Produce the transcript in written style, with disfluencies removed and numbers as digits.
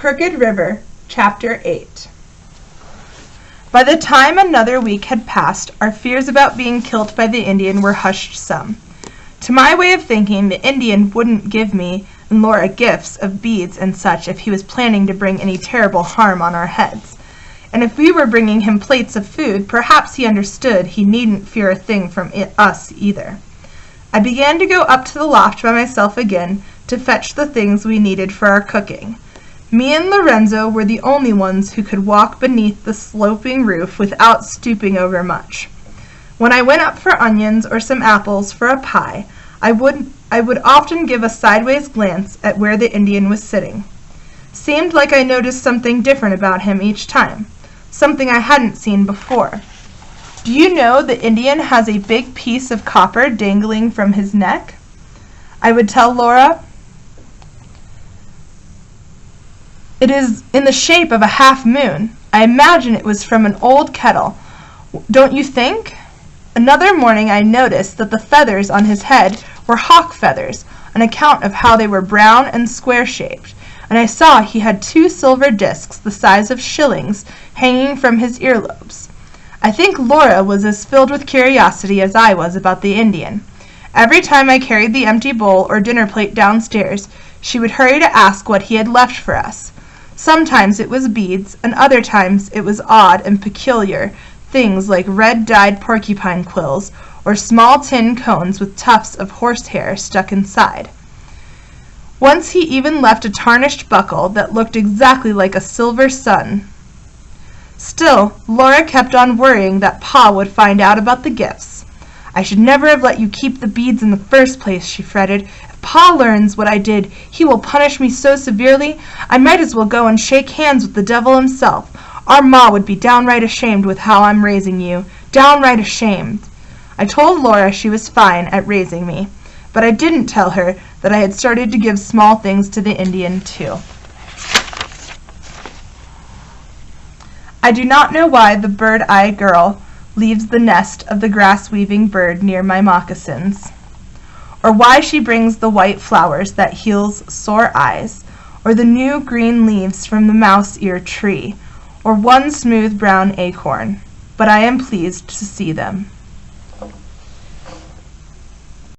Crooked River, Chapter 8. By the time another week had passed, our fears about being killed by the Indian were hushed some. To my way of thinking, the Indian wouldn't give me and Laura gifts of beads and such if he was planning to bring any terrible harm on our heads. And if we were bringing him plates of food, perhaps he understood he needn't fear a thing from us either. I began to go up to the loft by myself again to fetch the things we needed for our cooking. Me and Lorenzo were the only ones who could walk beneath the sloping roof without stooping over much. When I went up for onions or some apples for a pie, I would often give a sideways glance at where the Indian was sitting. Seemed like I noticed something different about him each time, something I hadn't seen before. Do you know the Indian has a big piece of copper dangling from his neck? I would tell Laura. It is in the shape of a half moon. I imagine it was from an old kettle. Don't you think? Another morning I noticed that the feathers on his head were hawk feathers, on account of how they were brown and square-shaped, and I saw he had 2 silver discs the size of shillings hanging from his earlobes. I think Laura was as filled with curiosity as I was about the Indian. Every time I carried the empty bowl or dinner plate downstairs, she would hurry to ask what he had left for us. Sometimes it was beads, and other times it was odd and peculiar things like red-dyed porcupine quills or small tin cones with tufts of horsehair stuck inside. Once he even left a tarnished buckle that looked exactly like a silver sun. Still, Laura kept on worrying that Pa would find out about the gifts. I should never have let you keep the beads in the first place, she fretted. If Pa learns what I did, he will punish me so severely, I might as well go and shake hands with the devil himself. Our Ma would be downright ashamed with how I'm raising you. Downright ashamed. I told Laura she was fine at raising me, but I didn't tell her that I had started to give small things to the Indian, too. I do not know why the bird-eye girl leaves the nest of the grass-weaving bird near my moccasins, or why she brings the white flowers that heals sore eyes, or the new green leaves from the mouse-ear tree, or one smooth brown acorn, but I am pleased to see them.